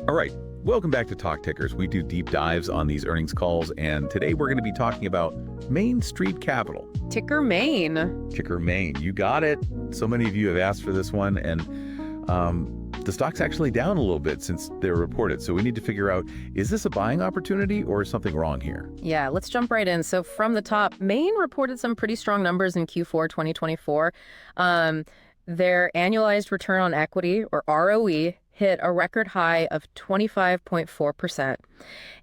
All right, welcome back to Talk Tickers. We do deep dives on these earnings calls, and today we're going to be talking about Main Street Capital. Ticker Main. Ticker Main, you got it. So many of you have asked for this one, and the stock's actually down a little bit since they were reported. So we need to figure out, is this a buying opportunity or is something wrong here? Yeah, let's jump right in. So from the top, Main reported some pretty strong numbers in Q4 2024. Their annualized return on equity, or ROE, hit a record high of 25.4%.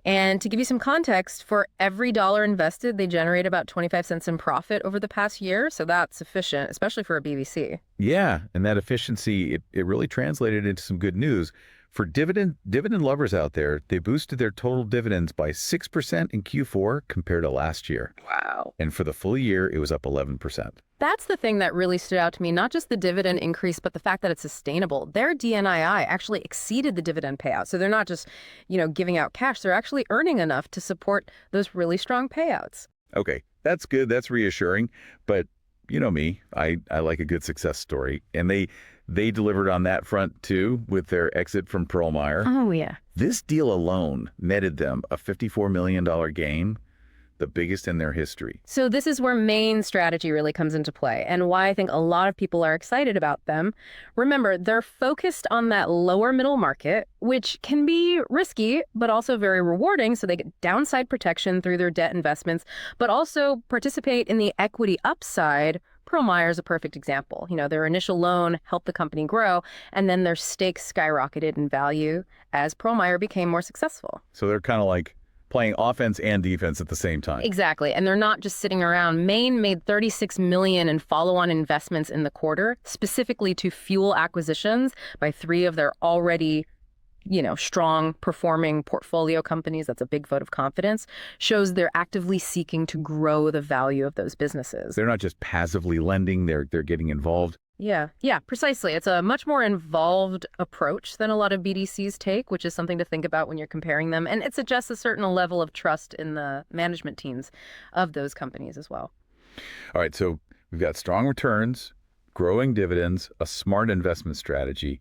And to give you some context, for every dollar invested, they generate about 25 cents in profit over the past year. So that's efficient, especially for a BDC. Yeah, and that efficiency, it really translated into some good news. For dividend lovers out there, they boosted their total dividends by 6% in Q4 compared to last year. Wow. And for the full year, it was up 11%. That's the thing that really stood out to me, not just the dividend increase, but the fact that it's sustainable. Their DNII actually exceeded the dividend payout. So they're not just, giving out cash. They're actually earning enough to support those really strong payouts. Okay, that's good. That's reassuring. But you know me, I like a good success story. And they delivered on that front too with their exit from Pearl Meyer. Oh, yeah. This deal alone netted them a $54 million gain, the biggest in their history. So this is where Main strategy really comes into play and why I think a lot of people are excited about them. Remember, they're focused on that lower middle market, which can be risky, but also very rewarding. So they get downside protection through their debt investments, but also participate in the equity upside. Pearl Meyer is a perfect example. Their initial loan helped the company grow, and then their stakes skyrocketed in value as Pearl Meyer became more successful. So they're kind of like playing offense and defense at the same time. Exactly. And they're not just sitting around. Main made $36 million in follow-on investments in the quarter, specifically to fuel acquisitions by 3 of their already strong performing portfolio companies. That's a big vote of confidence. Shows they're actively seeking to grow the value of those businesses. They're not just passively lending, they're getting involved. Yeah, precisely. It's a much more involved approach than a lot of BDCs take, which is something to think about when you're comparing them. And it suggests a certain level of trust in the management teams of those companies as well. All right, so we've got strong returns, growing dividends, a smart investment strategy.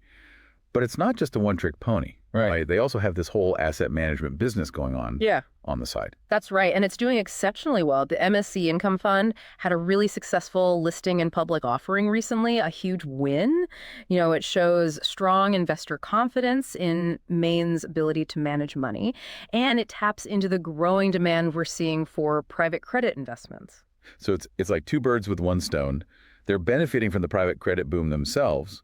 But it's not just a one-trick pony, right? They also have this whole asset management business going on on the side. That's right. And it's doing exceptionally well. The MSC Income Fund had a really successful listing and public offering recently, a huge win. It shows strong investor confidence in Main's ability to manage money, and it taps into the growing demand we're seeing for private credit investments. So it's like 2 birds with 1 stone. They're benefiting from the private credit boom themselves,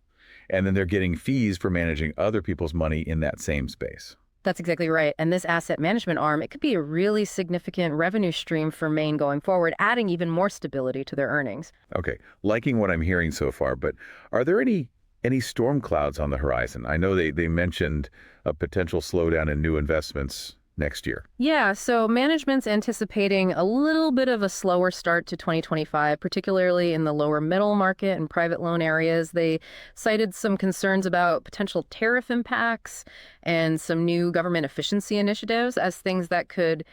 and then they're getting fees for managing other people's money in that same space. That's exactly right. And this asset management arm, it could be a really significant revenue stream for Main going forward, adding even more stability to their earnings. Okay, liking what I'm hearing so far, but are there any storm clouds on the horizon? I know they mentioned a potential slowdown in new investments next year. Yeah, so management's anticipating a little bit of a slower start to 2025, particularly in the lower middle market and private loan areas. They cited some concerns about potential tariff impacts and some new government efficiency initiatives as things that could,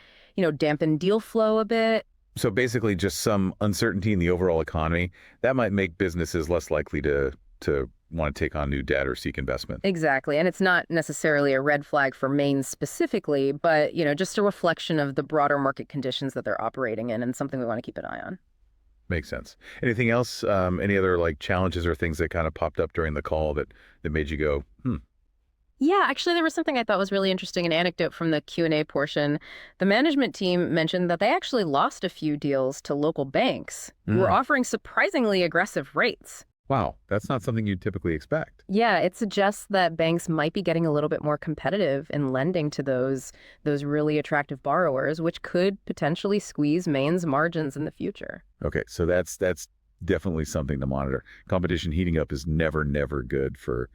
dampen deal flow a bit. So basically just some uncertainty in the overall economy that might make businesses less likely to want to take on new debt or seek investment. Exactly. And it's not necessarily a red flag for Maine specifically, but, just a reflection of the broader market conditions that they're operating in and something we want to keep an eye on. Makes sense. Anything else? Any other challenges or things that kind of popped up during the call that made you go, Yeah, actually, there was something I thought was really interesting, an anecdote from the Q&A portion. The management team mentioned that they actually lost a few deals to local banks who were offering surprisingly aggressive rates. Wow, that's not something you'd typically expect. Yeah, it suggests that banks might be getting a little bit more competitive in lending to those really attractive borrowers, which could potentially squeeze Main's margins in the future. Okay, so that's definitely something to monitor. Competition heating up is never good for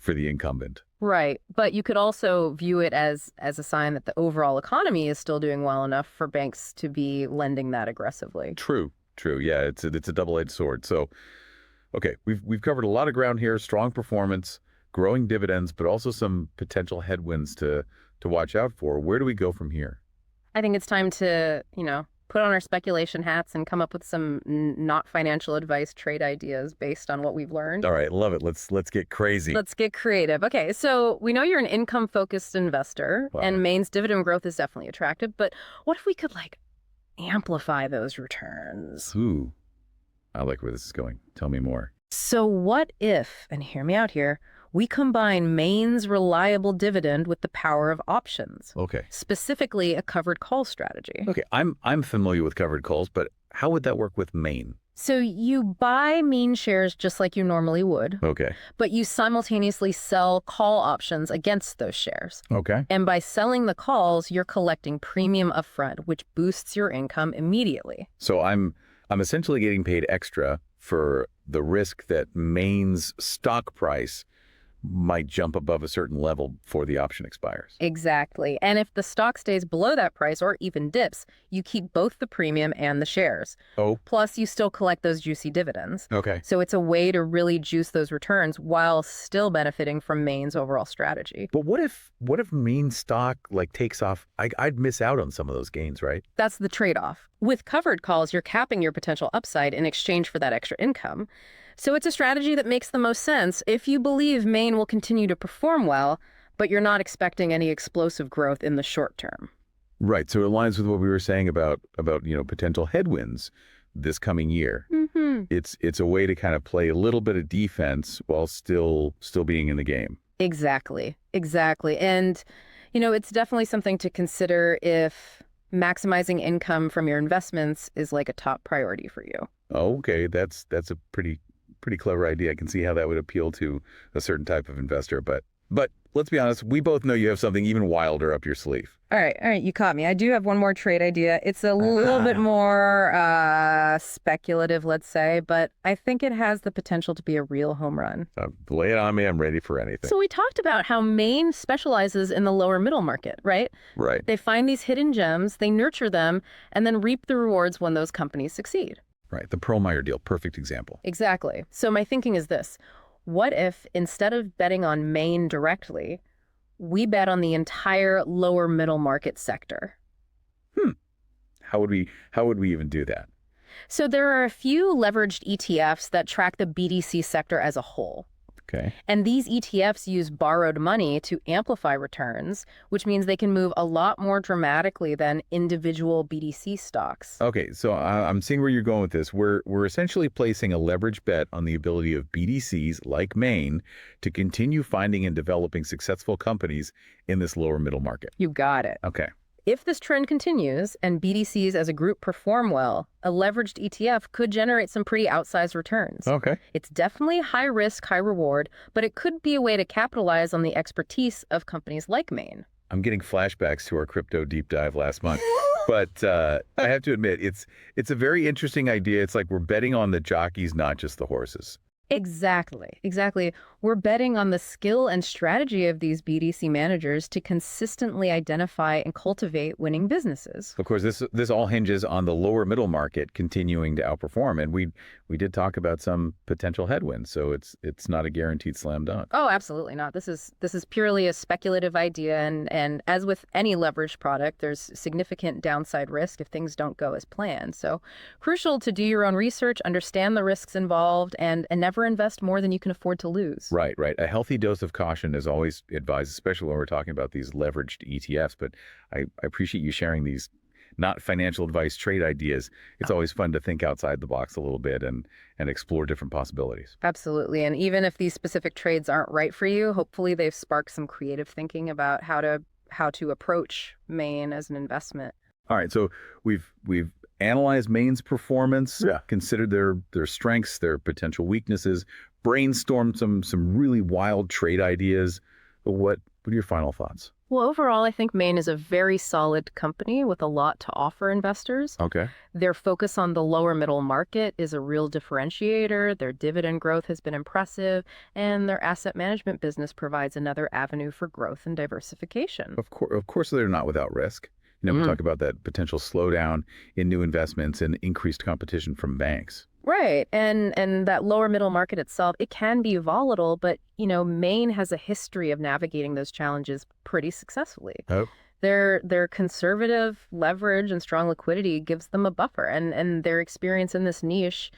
the incumbent. Right, but you could also view it as a sign that the overall economy is still doing well enough for banks to be lending that aggressively. True. Yeah, it's a double-edged sword. So, okay, we've covered a lot of ground here, strong performance, growing dividends, but also some potential headwinds to watch out for. Where do we go from here? I think it's time to, put on our speculation hats and come up with some not financial advice trade ideas based on what we've learned? All right, love it. Let's get crazy. Let's get creative. Okay, so we know you're an income-focused investor, Wow. and Maine's dividend growth is definitely attractive, but what if we could, like, amplify those returns? Ooh, I like where this is going. Tell me more. So what if, and hear me out here, we combine Maine's reliable dividend with the power of options, Okay. specifically a covered call strategy? Okay, I'm familiar with covered calls, but how would that work with Maine? So you buy Maine shares just like you normally would, Okay. but you simultaneously sell call options against those shares. Okay. And by selling the calls, you're collecting premium upfront, which boosts your income immediately. So I'm essentially getting paid extra for the risk that Maine's stock price might jump above a certain level before the option expires. Exactly. And if the stock stays below that price or even dips, you keep both the premium and the shares. Oh. Plus, you still collect those juicy dividends. Okay. So it's a way to really juice those returns while still benefiting from Maine's overall strategy. But what if Maine stock like takes off? I'd miss out on some of those gains, right? That's the trade-off. With covered calls, you're capping your potential upside in exchange for that extra income. So it's a strategy that makes the most sense if you believe Maine will continue to perform well, but you're not expecting any explosive growth in the short term. Right. So it aligns with what we were saying about potential headwinds this coming year. Mm-hmm. It's a way to kind of play a little bit of defense while still being in the game. Exactly. And, it's definitely something to consider if maximizing income from your investments is like a top priority for you. Okay, that's a pretty clever idea. I can see how that would appeal to a certain type of investor. But let's be honest, we both know you have something even wilder up your sleeve. All right, you caught me. I do have one more trade idea. It's a little bit more speculative, let's say, but I think it has the potential to be a real home run. Lay it on me. I'm ready for anything. So we talked about how Maine specializes in the lower middle market, right? Right. They find these hidden gems, they nurture them, and then reap the rewards when those companies succeed. Right. The Pearl Meyer deal, perfect example. Exactly. So my thinking is this. What if, instead of betting on Maine directly, we bet on the entire lower middle market sector? How would we even do that? So there are a few leveraged ETFs that track the BDC sector as a whole. Okay. And these ETFs use borrowed money to amplify returns, which means they can move a lot more dramatically than individual BDC stocks. Okay, so I'm seeing where you're going with this. We're essentially placing a leverage bet on the ability of BDCs like Maine to continue finding and developing successful companies in this lower middle market. You got it. Okay. If this trend continues and BDCs as a group perform well, a leveraged ETF could generate some pretty outsized returns. Okay. It's definitely high risk, high reward, but it could be a way to capitalize on the expertise of companies like Maine. I'm getting flashbacks to our crypto deep dive last month. But I have to admit, it's a very interesting idea. It's like we're betting on the jockeys, not just the horses. Exactly. We're betting on the skill and strategy of these BDC managers to consistently identify and cultivate winning businesses. Of course, this all hinges on the lower middle market continuing to outperform, and we did talk about some potential headwinds, so it's not a guaranteed slam dunk. Oh, absolutely not. This is purely a speculative idea, and as with any leveraged product, there's significant downside risk if things don't go as planned. So, crucial to do your own research, understand the risks involved, and never invest more than you can afford to lose. Right. A healthy dose of caution is always advised, especially when we're talking about these leveraged ETFs. But I appreciate you sharing these not financial advice trade ideas. It's always fun to think outside the box a little bit and explore different possibilities. Absolutely. And even if these specific trades aren't right for you, hopefully they've sparked some creative thinking about how to approach Maine as an investment. All right. So we've analyzed Maine's performance, considered their strengths, their potential weaknesses, brainstormed some really wild trade ideas. What are your final thoughts? Well, overall, I think Maine is a very solid company with a lot to offer investors. Okay. Their focus on the lower middle market is a real differentiator. Their dividend growth has been impressive, and their asset management business provides another avenue for growth and diversification. Of course, they're not without risk. We talk about that potential slowdown in new investments and increased competition from banks. Right. And that lower middle market itself, it can be volatile, but, Maine has a history of navigating those challenges pretty successfully. Oh. Their conservative leverage and strong liquidity gives them a buffer, and their experience in this niche,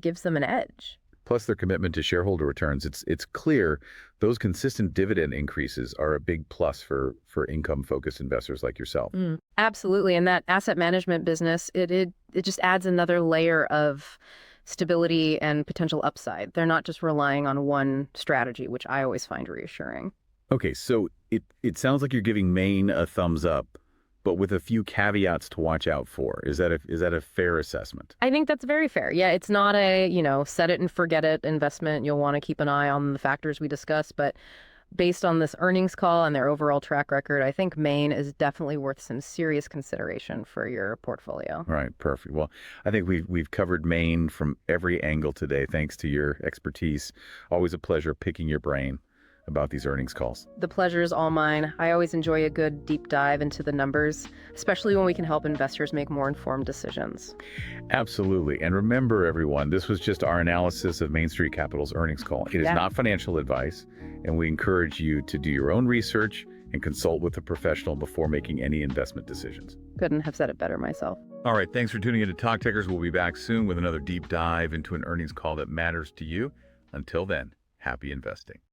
gives them an edge. Plus their commitment to shareholder returns. It's clear those consistent dividend increases are a big plus for income-focused investors like yourself. Absolutely. And that asset management business, it just adds another layer of stability and potential upside. They're not just relying on one strategy, which I always find reassuring. Okay, so it sounds like you're giving Maine a thumbs up, but with a few caveats to watch out for. Is that a fair assessment? I think that's very fair. Yeah, it's not a, set it and forget it investment. You'll want to keep an eye on the factors we discussed, but based on this earnings call and their overall track record, I think Maine is definitely worth some serious consideration for your portfolio. All right, perfect. Well, I think we've covered Maine from every angle today, thanks to your expertise. Always a pleasure picking your brain about these earnings calls. The pleasure is all mine. I always enjoy a good deep dive into the numbers, especially when we can help investors make more informed decisions. Absolutely. And remember, everyone, this was just our analysis of Main Street Capital's earnings call. It is not financial advice, and we encourage you to do your own research and consult with a professional before making any investment decisions. Couldn't have said it better myself. All right, thanks for tuning in to Talk Tickers. We'll be back soon with another deep dive into an earnings call that matters to you. Until then, happy investing.